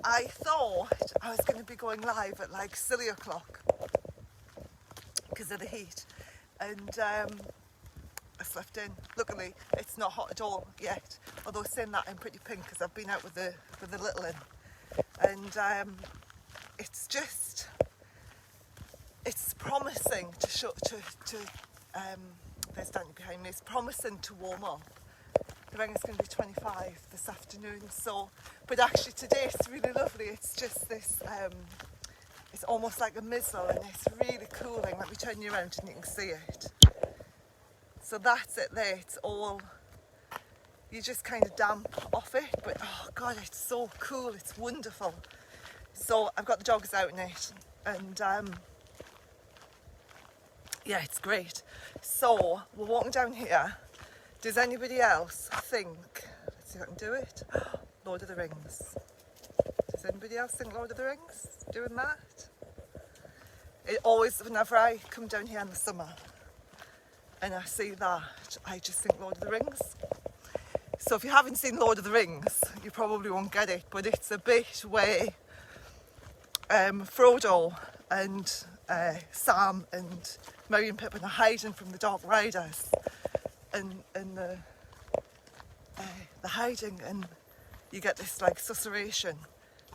I thought I was going to be going live at like silly o'clock because of the heat, and I slept in. Luckily, it's not hot at all yet. Although saying that, I'm pretty pink because I've been out with the little in, and it's promising to show there's Danny behind me. It's promising to warm up. The rain is going to be 25 this afternoon. So, but actually today it's really lovely. It's just this. It's almost like a mizzle, and it's really cooling. Let me turn you around and you can see it. So that's it there. It's all. You just kind of damp off it, but oh god, it's so cool. It's wonderful. So I've got the dogs out in it, and yeah, it's great. So we're walking down here. Does anybody else think, let's see if I can do it, Lord of the Rings? Does anybody else think Lord of the Rings? Doing that? It always, whenever I come down here in the summer and I see that, I just think Lord of the Rings. So if you haven't seen Lord of the Rings, you probably won't get it, but it's a bit where Frodo and Sam and Merry and Pippin are hiding from the Dark Riders, and the hiding, and you get this like susurration,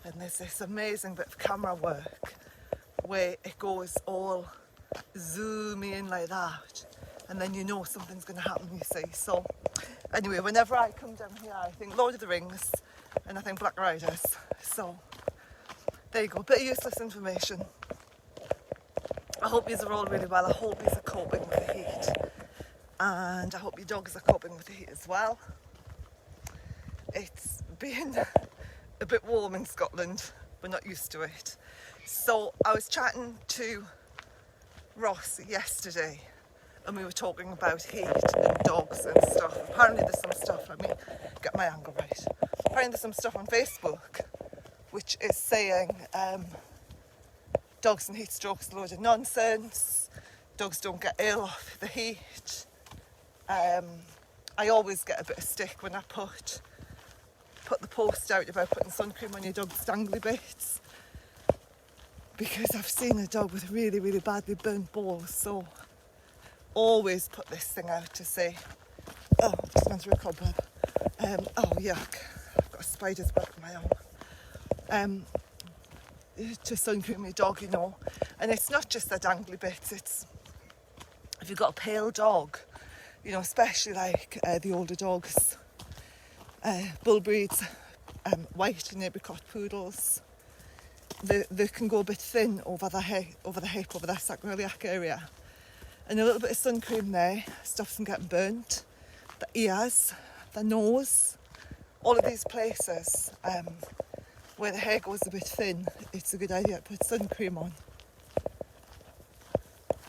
and there's this amazing bit of camera work where it goes all zoomy in like that, and then you know something's going to happen, you see. So anyway, whenever I come down here, I think Lord of the Rings and I think Black Riders. So there you go, bit of useless information. I hope yous are all really well. I hope yous are coping with the heat, and I hope your dogs are coping with the heat as well. It's been a bit warm in Scotland. We're not used to it. So I was chatting to Ross yesterday, and we were talking about heat and dogs and stuff. Apparently there's some stuff, let me get my angle right. Apparently there's some stuff on Facebook which is saying dogs and heat strokes is a load of nonsense. Dogs don't get ill off the heat. I always get a bit of stick when I put the post out about putting sun cream on your dog's dangly bits, because I've seen a dog with really, really badly burnt balls. So always put this thing out to say, oh, I've just gone through a cobweb. Oh yuck, I've got a spider's web on my arm. To sun cream your dog, you know. And it's not just the dangly bits, it's if you've got a pale dog, you know, especially like the older dogs, bull breeds, white and apricot poodles, they can go a bit thin over the hip, over the sacroiliac area. And a little bit of sun cream there stops them getting burnt. The ears, the nose, all of these places where the hair goes a bit thin, it's a good idea to put sun cream on.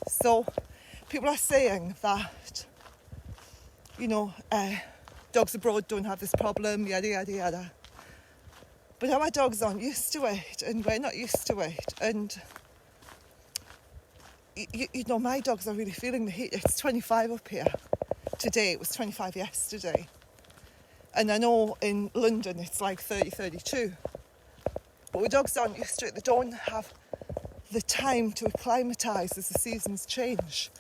So people are saying that, you know, dogs abroad don't have this problem, yada yada yada. But our dogs aren't used to it, and we're not used to it. And you know, my dogs are really feeling the heat. It's 25 up here today. It was 25 yesterday. And I know in London it's like 30, 32. But the dogs aren't used to it. They don't have the time to acclimatise as the seasons change.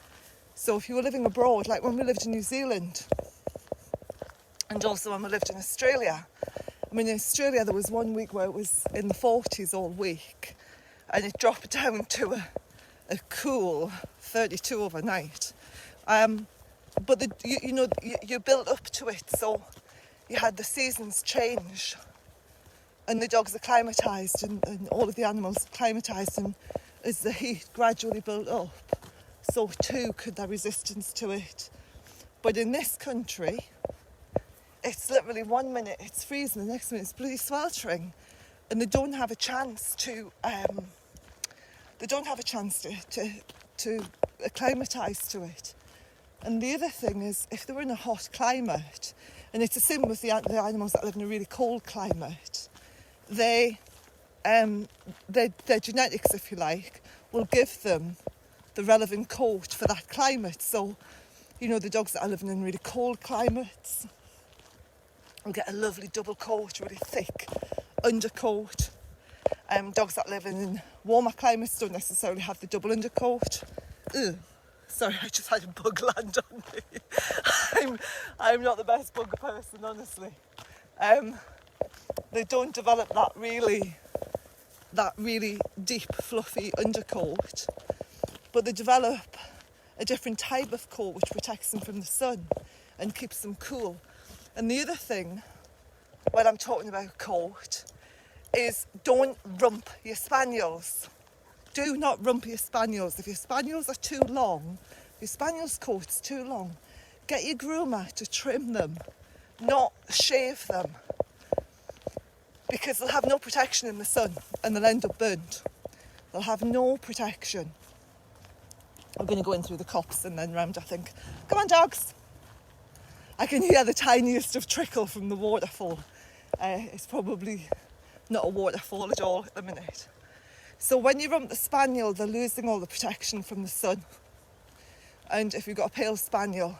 So if you were living abroad, like when we lived in New Zealand, and also when we lived in Australia, I mean, in Australia there was 1 week where it was in the 40s all week, and it dropped down to a cool 32 overnight. But you built up to it, so you had the seasons change, and the dogs acclimatised, and all of the animals acclimatised, and as the heat gradually built up, so too could their resistance to it. But in this country, it's literally 1 minute it's freezing, the next minute it's bloody sweltering, and they don't have a chance to to acclimatise to it. And the other thing is, if they were in a hot climate, and it's the same with the animals that live in a really cold climate, their genetics, if you like, will give them the relevant coat for that climate. So, you know, the dogs that are living in really cold climates will get a lovely double coat, really thick undercoat, Dogs that live in warmer climates don't necessarily have the double undercoat. Ugh. Sorry, I just had a bug land on me. I'm not the best bug person, honestly. They don't develop that really deep, fluffy undercoat, but they develop a different type of coat which protects them from the sun and keeps them cool. And the other thing, when I'm talking about coat, is don't rump your spaniels. Do not rump your spaniels. If your spaniels are too long, if your spaniel's coat's too long, get your groomer to trim them, not shave them, because they'll have no protection in the sun and they'll end up burnt. They'll have no protection. I'm going to go in through the copse and then round, I think. Come on, dogs. I can hear the tiniest of trickle from the waterfall. It's probably not a waterfall at all at the minute. So when you rump the spaniel, they're losing all the protection from the sun. And if you've got a pale spaniel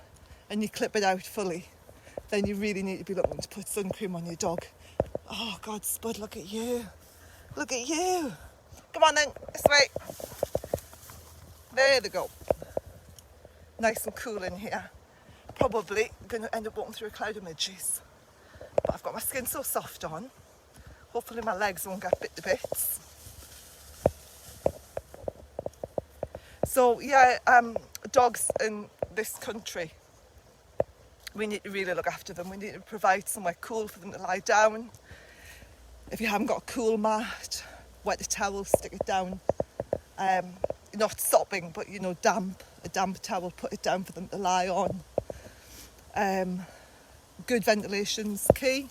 and you clip it out fully, then you really need to be looking to put sun cream on your dog. Oh God, Spud, look at you. Look at you. Come on then, this way. There they go. Nice and cool in here. Probably going to end up walking through a cloud of midges. But I've got my skin so soft on. Hopefully my legs won't get bit to bits. So yeah, dogs in this country, we need to really look after them. We need to provide somewhere cool for them to lie down. If you haven't got a cool mat, wet a towel, stick it down. Not sopping, but damp. A damp towel, put it down for them to lie on. Good ventilation's key.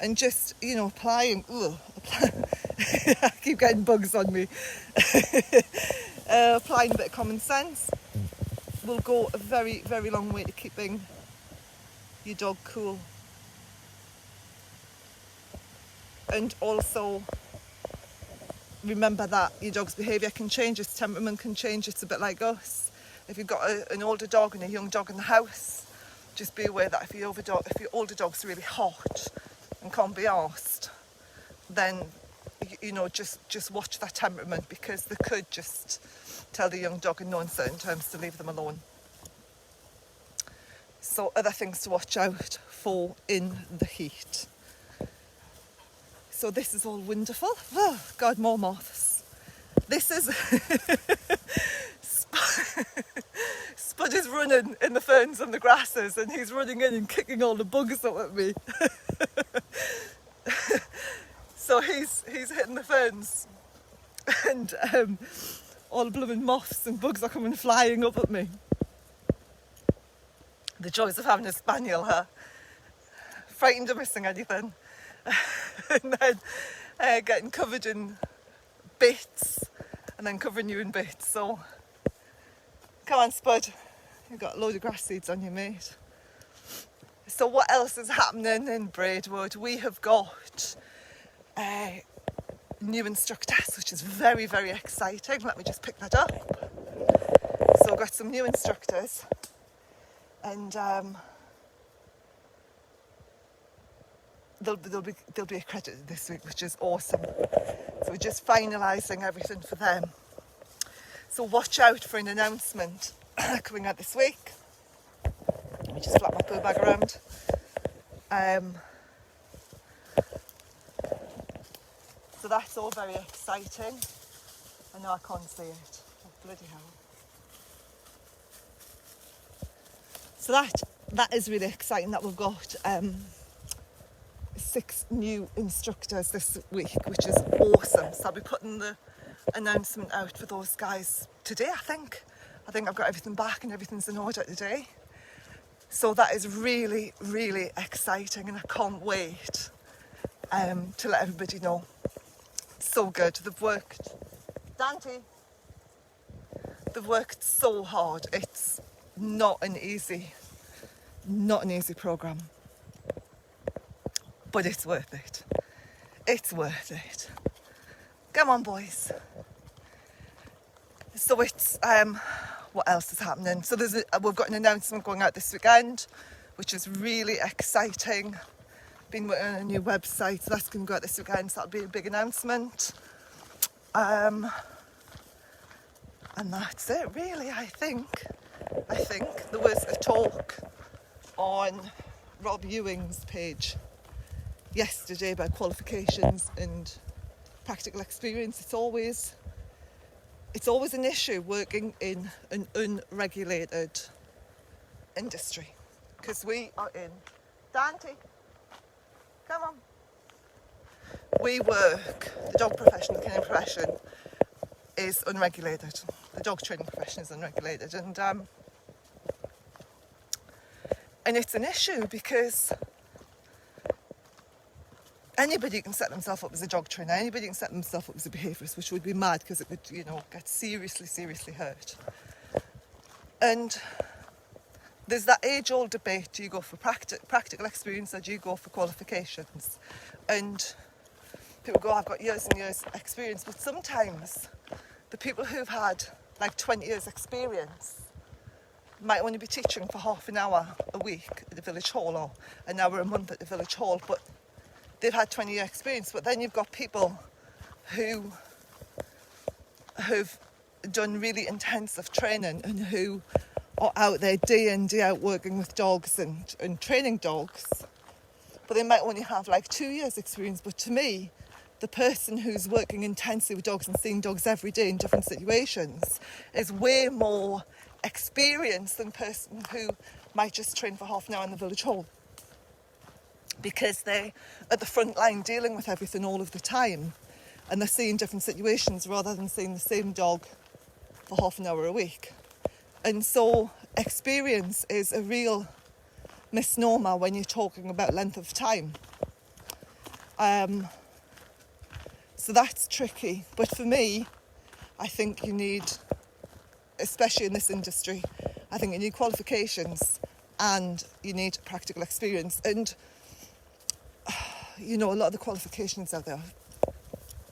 And just, applying. I keep getting bugs on me. Applying a bit of common sense will go a very, very long way to keeping your dog cool. And also remember that your dog's behaviour can change, its temperament can change. It's a bit like us. If you've got an older dog and a young dog in the house, just be aware that if your older dog's really hot and can't be arsed, then just watch that temperament, because they could just tell the young dog in no uncertain terms to leave them alone. So other things to watch out for in the heat. So this is all wonderful. Oh God, more moths. This is Spud is running in the ferns and the grasses, and he's running in and kicking all the bugs up at me. So he's hitting the ferns, and all the blooming moths and bugs are coming flying up at me. The joys of having a spaniel, huh? Frightened of missing anything. And then getting covered in bits, and then covering you in bits. So come on, Spud, you've got a load of grass seeds on you, mate. So what else is happening in Braidwood? We have got new instructors, which is very, very exciting. Let me just pick that up. So we've got some new instructors, and they'll be accredited this week, which is awesome. So we're just finalising everything for them. So watch out for an announcement coming out this week. Let me just flap my poo bag around. So that's all very exciting. I know I can't see it. Oh, bloody hell. So that is really exciting that we've got 6 new instructors this week, which is awesome. So I'll be putting the announcement out for those guys today, I think. I think I've got everything back and everything's in order today. So that is really, really exciting, and I can't wait to let everybody know. So good. They've worked, Dante, they've worked so hard. It's not an easy programme. But it's worth it. It's worth it. Come on, boys. So it's, what else is happening? So we've got an announcement going out this weekend, which is really exciting. been working on a new website, so that's going to go out this weekend, so that'll be a big announcement. And that's it really, I think. There was a talk on Rob Ewing's page yesterday about qualifications and practical experience. It's always an issue working in an unregulated industry, because we are in Dante. Come on. We work, the dog profession, the kennel profession is unregulated. The dog training profession is unregulated, and it's an issue because anybody can set themselves up as a dog trainer, anybody can set themselves up as a behaviourist, which would be mad because it could, get seriously hurt. And there's that age-old debate, do you go for practical experience or do you go for qualifications? And people go, I've got years and years experience, but sometimes the people who've had like 20 years experience might only be teaching for half an hour a week at the village hall or an hour a month at the village hall, but they've had 20-year experience. But then you've got people who've done really intensive training and who are out there day in, day out working with dogs and training dogs, but they might only have like 2 years experience. But to me, the person who's working intensely with dogs and seeing dogs every day in different situations is way more experienced than the person who might just train for half an hour in the village hall, because they're at the front line dealing with everything all of the time and they're seeing different situations rather than seeing the same dog for half an hour a week. And so experience is a real misnomer when you're talking about length of time. So that's tricky. But for me, I think you need, especially in this industry, I think you need qualifications and you need practical experience. And, a lot of the qualifications out there are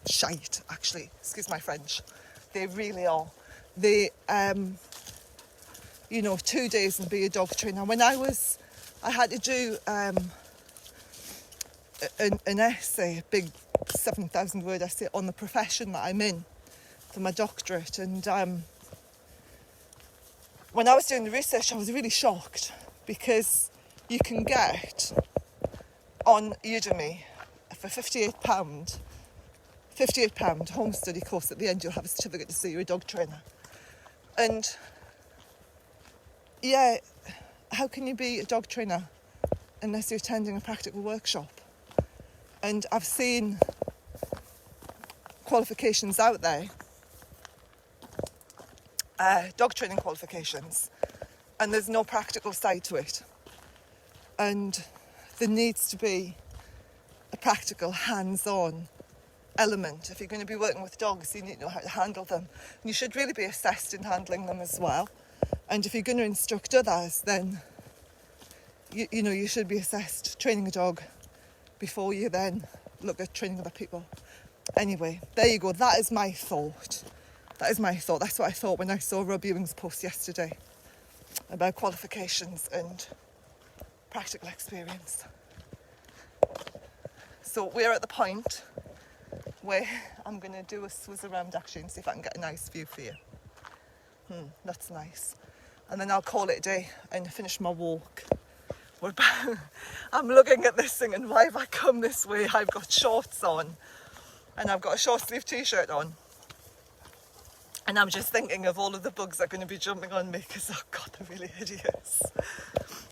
shite, actually. Excuse my French. They really are. They, 2 days and be a dog trainer. When I had to do an essay, a big 7,000 word essay on the profession that I'm in for my doctorate. And when I was doing the research, I was really shocked because you can get on Udemy for £58 home study course. At the end, you'll have a certificate to say you're a dog trainer. And yeah, how can you be a dog trainer unless you're attending a practical workshop? And I've seen qualifications out there, dog training qualifications, and there's no practical side to it. And there needs to be a practical, hands-on element. If you're going to be working with dogs, you need to know how to handle them. And you should really be assessed in handling them as well. And if you're going to instruct others, then you should be assessed training a dog before you then look at training other people. Anyway, there you go. That is my thought. That's what I thought when I saw Rob Ewing's post yesterday about qualifications and practical experience. So we're at the point where I'm going to do a swizz around actually and see if I can get a nice view for you. That's nice. And then I'll call it a day and finish my walk. I'm looking at this thing and why have I come this way? I've got shorts on and I've got a short sleeve t-shirt on. And I'm just thinking of all of the bugs that are going to be jumping on me because, oh God, they're really hideous.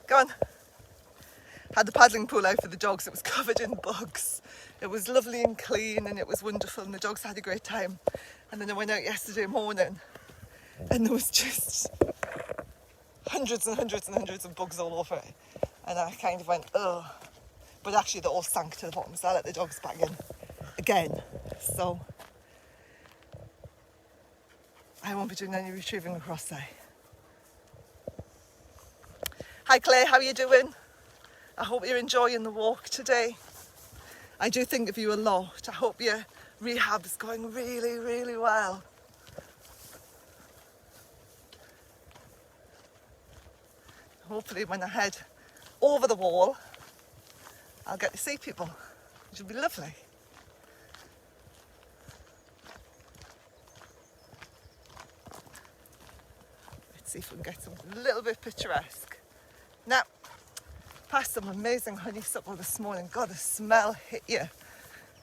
Go on. Had the paddling pool out for the dogs. It was covered in bugs. It was lovely and clean and it was wonderful and the dogs had a great time. And then I went out yesterday morning and there was just hundreds and hundreds and hundreds of bugs all over it. And I kind of went, ugh. But actually they all sank to the bottom, so I let the dogs back in again. So I won't be doing any retrieving across there. Hi Claire, how are you doing? I hope you're enjoying the walk today. I do think of you a lot. I hope your rehab is going really, really well. Hopefully when I head over the wall, I'll get to see people, which will be lovely. Let's see if we can get something a little bit picturesque. Now, passed some amazing honeysuckle this morning. God, the smell hit you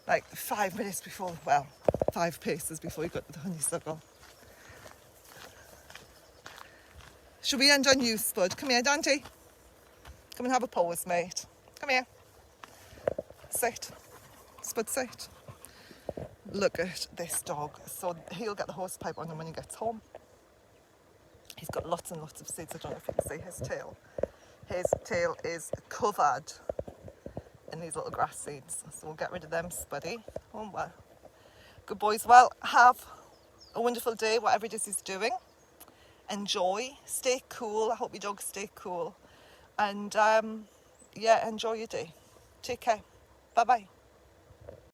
like 5 minutes before, well, 5 paces before you got to the honeysuckle. Should we end on you, Spud? Come here, Dante. Come and have a pose, mate. Come here. Sit. Spud, sit. Look at this dog. So he'll get the hose pipe on him when he gets home. He's got lots and lots of seeds. I don't know if you can see his tail. His tail is covered in these little grass seeds. So we'll get rid of them, Spuddy. Oh, well. Good boys. Well, have a wonderful day, whatever it is he's doing. Enjoy. Stay cool. I hope your dogs stay cool. And, yeah, enjoy your day. Take care. Bye-bye.